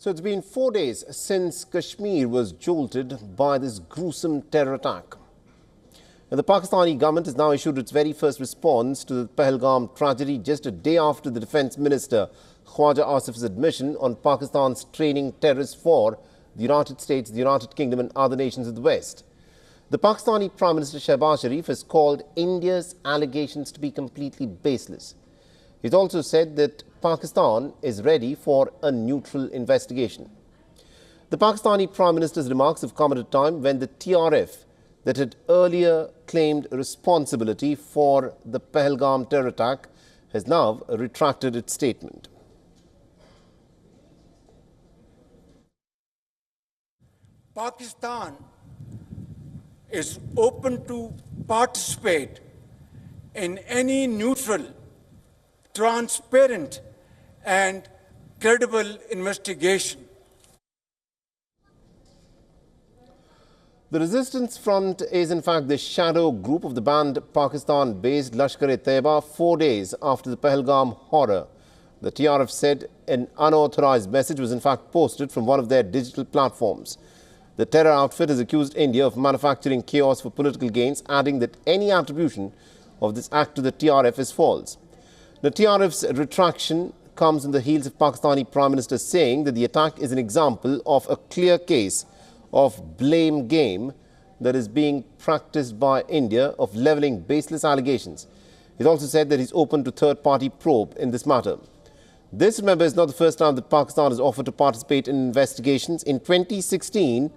So it's been 4 days since Kashmir was jolted by this gruesome terror attack. And the Pakistani government has now issued its very first response to the Pahalgam tragedy just a day after the Defence Minister Khwaja Asif's admission on Pakistan's training terrorists for the United States, the United Kingdom and other nations of the West. The Pakistani Prime Minister Shehbaz Sharif has called India's allegations to be completely baseless. He's also said that Pakistan is ready for a neutral investigation. The Pakistani Prime Minister's remarks have come at a time when the TRF that had earlier claimed responsibility for the Pahalgam terror attack has now retracted its statement. Pakistan is open to participate in any neutral, transparent and credible investigation. The resistance front is in fact the shadow group of the banned Pakistan-based Lashkar-e-Taiba 4 days after the Pahalgam horror. The TRF said an unauthorized message was in fact posted from one of their digital platforms. The terror outfit has accused India of manufacturing chaos for political gains, adding that any attribution of this act to the TRF is false. The TRF's retraction comes in the heels of Pakistani Prime Minister saying that the attack is an example of a clear case of blame game that is being practiced by India of levelling baseless allegations. He's also said that he's open to third-party probe in this matter. This, remember, is not the first time that Pakistan has offered to participate in investigations. In 2016,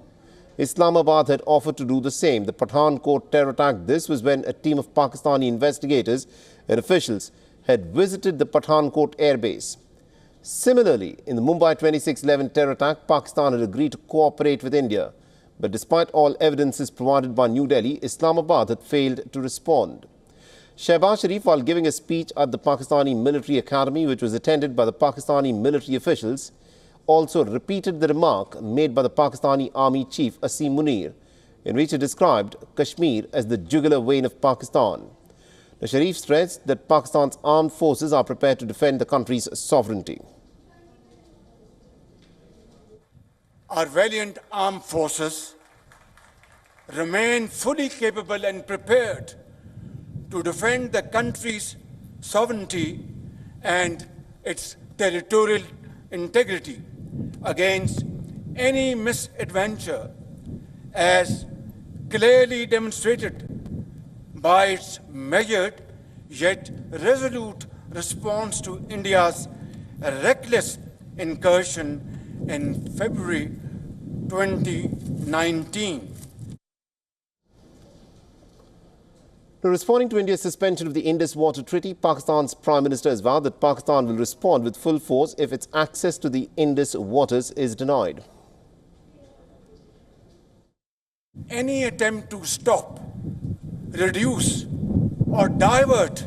Islamabad had offered to do the same. The Pathankot terror attack, this was when a team of Pakistani investigators and officials had visited the Pathankot airbase. Similarly, in the Mumbai 26/11 terror attack, Pakistan had agreed to cooperate with India. But despite all evidences provided by New Delhi, Islamabad had failed to respond. Shehbaz Sharif, while giving a speech at the Pakistani Military Academy, which was attended by the Pakistani military officials, also repeated the remark made by the Pakistani Army Chief Asim Munir, in which he described Kashmir as the jugular vein of Pakistan. The Sharif stressed that Pakistan's armed forces are prepared to defend the country's sovereignty. Our valiant armed forces remain fully capable and prepared to defend the country's sovereignty and its territorial integrity against any misadventure, as clearly demonstrated by its measured yet resolute response to India's reckless incursion in February 2019. Responding to India's suspension of the Indus Water Treaty, Pakistan's Prime Minister has vowed that Pakistan will respond with full force if its access to the Indus waters is denied. Any attempt to stop, reduce or divert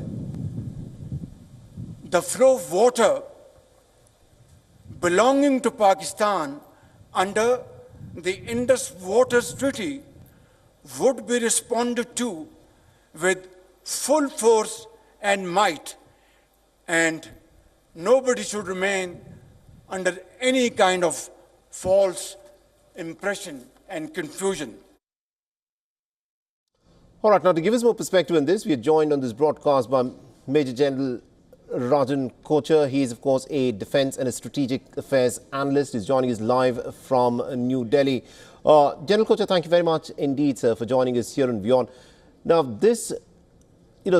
the flow of water belonging to Pakistan under the Indus Waters Treaty would be responded to with full force and might, and nobody should remain under any kind of false impression and confusion. All right, now to give us more perspective on this, we are joined on this broadcast by Major General Rajan Kochar. He is, of course, a defence and a strategic affairs analyst. He's joining us live from New Delhi. General Kochar, thank you very much indeed, sir, for joining us here on WION. Now, this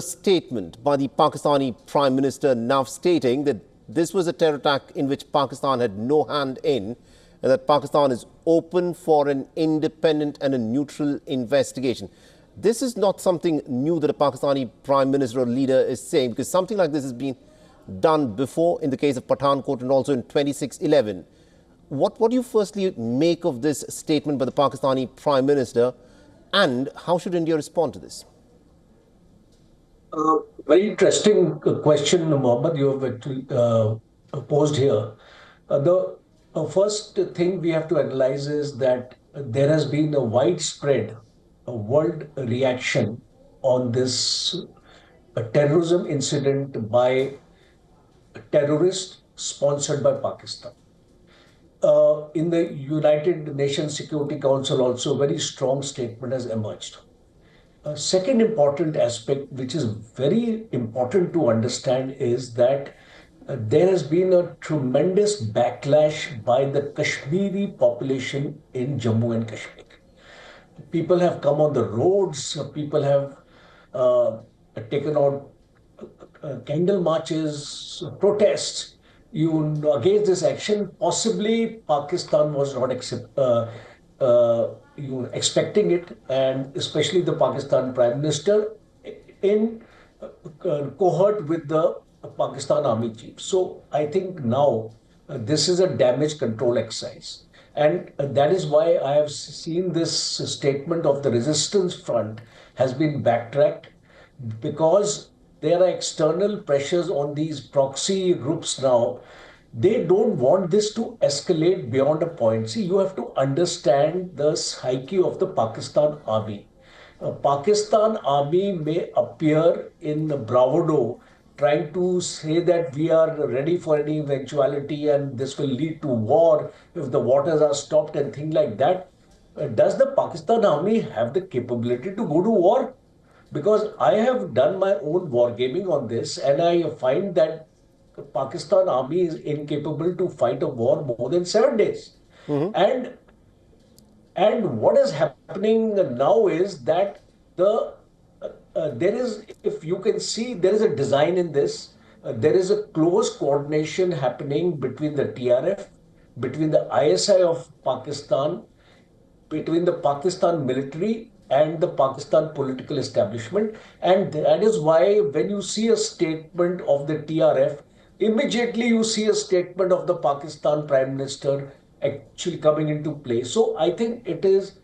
statement by the Pakistani Prime Minister now stating that this was a terror attack in which Pakistan had no hand in, and that Pakistan is open for an independent and a neutral investigation. This is not something new that a Pakistani Prime Minister or leader is saying, because something like this has been done before in the case of Pathankot and also in 26/11. What do you firstly make of this statement by the Pakistani Prime Minister, and how should India respond to this? Very interesting question, Mohammed, you have posed here. The first thing we have to analyze is that there has been a widespread world reaction on this terrorism incident by terrorists sponsored by Pakistan. in the United Nations Security Council also a very strong statement has emerged. A second important aspect, which is very important to understand, is that there has been a tremendous backlash by the Kashmiri population in Jammu and Kashmir. People have come on the roads, people have uh, taken out candle marches, protests against this action. Possibly Pakistan was not expecting it, and especially the Pakistan Prime Minister in cohort with the Pakistan Army chief. So I think now this is a damage control exercise. And that is why I have seen this statement of the resistance front has been backtracked, because there are external pressures on these proxy groups now. They don't want this to escalate beyond a point. See, you have to understand the psyche of the Pakistan army. Pakistan army may appear in bravado, trying to say that we are ready for any eventuality and this will lead to war if the waters are stopped and things like that. Does the Pakistan army have the capability to go to war? Because I have done my own wargaming on this, and I find that the Pakistan army is incapable to fight a war more than 7 days. And what is happening now is that there is, if you can see, there is a design in this. There is a close coordination happening between the TRF, between the ISI of Pakistan, between the Pakistan military and the Pakistan political establishment. And that is why when you see a statement of the TRF, immediately you see a statement of the Pakistan Prime Minister actually coming into play. So I think it is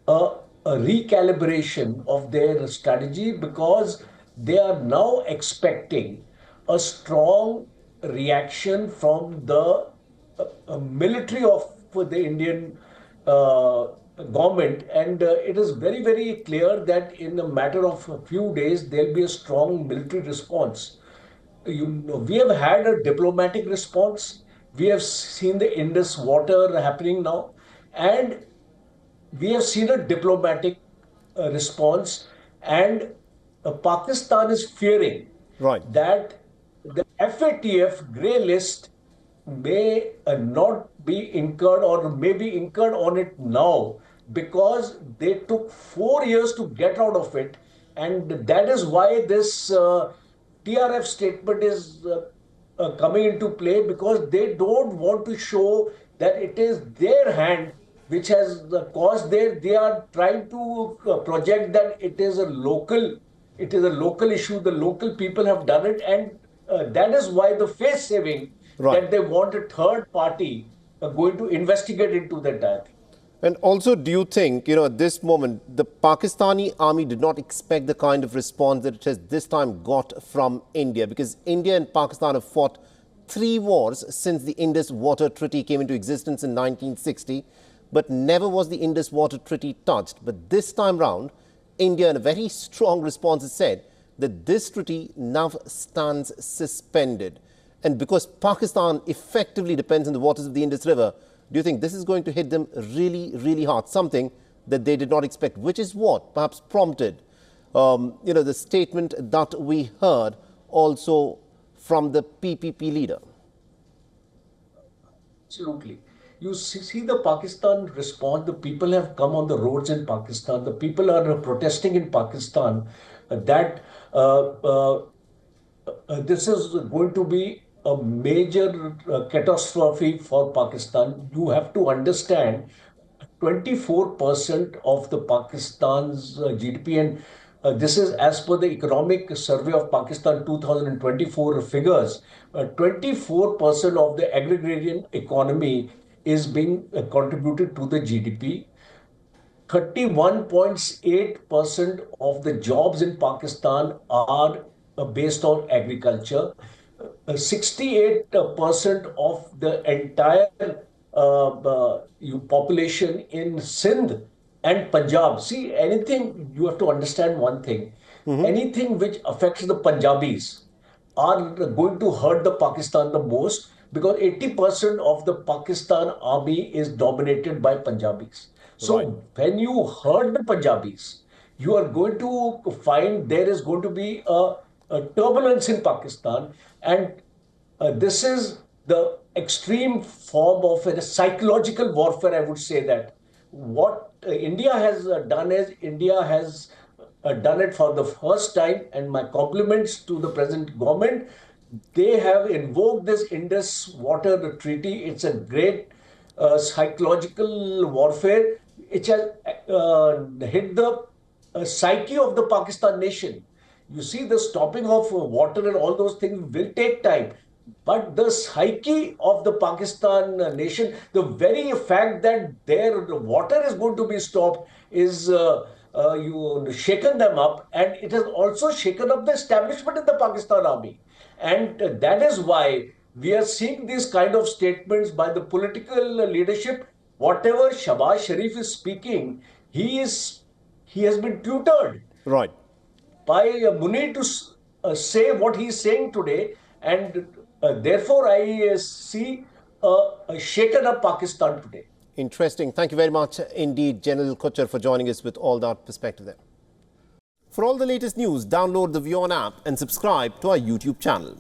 a recalibration of their strategy, because they are now expecting a strong reaction from the military of the Indian government. And it is very, very clear that in a matter of a few days, there'll be a strong military response. We have had a diplomatic response. We have seen the Indus water happening now. And we have seen a diplomatic response, and Pakistan is fearing Right. that the FATF grey list may not be incurred, or may be incurred on it now, because they took 4 years to get out of it. And that is why this TRF statement is coming into play, because they don't want to show that it is their hand which has caused they are trying to project that it is a local issue, the local people have done it. And that is why the face saving, Right. that they want a third party going to investigate into the entire thing. And also, do you think, at this moment, the Pakistani army did not expect the kind of response that it has this time got from India? Because India and Pakistan have fought 3 wars since the Indus Water Treaty came into existence in 1960, but never was the Indus Water Treaty touched. But this time round, India, in a very strong response, has said that this treaty now stands suspended. And because Pakistan effectively depends on the waters of the Indus River, do you think this is going to hit them really, really hard? Something that they did not expect, which is what perhaps prompted, the statement that we heard also from the PPP leader. Absolutely. You see the Pakistan response. The people have come on the roads in Pakistan. The people are protesting in Pakistan that this is going to be a major catastrophe for Pakistan. You have to understand 24% of the Pakistan's GDP, and this is as per the Economic Survey of Pakistan 2024 figures. 24% of the agrarian economy is being contributed to the GDP. 31.8% of the jobs in Pakistan are based on agriculture. 68% of the entire population in Sindh and Punjab. See, anything, you have to understand one thing. Anything which affects the Punjabis are going to hurt the Pakistan the most, because 80% of the Pakistan army is dominated by Punjabis. So Right. when you hurt the Punjabis, you are going to find there is going to be a turbulence in Pakistan, and this is the extreme form of a psychological warfare, I would say that. What India has done is, India has done it for the first time, and my compliments to the present government. They have invoked this Indus Water Treaty. It's a great psychological warfare which has hit the psyche of the Pakistan nation. You see, the stopping of water and all those things will take time. But the psyche of the Pakistan nation, the very fact that their water is going to be stopped, is you shaken them up, and it has also shaken up the establishment in the Pakistan army. And that is why we are seeing these kind of statements by the political leadership. Whatever Shehbaz Sharif is speaking, he has been tutored Right. by Munir to say what he is saying today, and therefore I see a shaken up Pakistan today. Interesting. Thank you very much indeed, General Kochhar, for joining us with all that perspective there. For all the latest news, download the WION app and subscribe to our YouTube channel.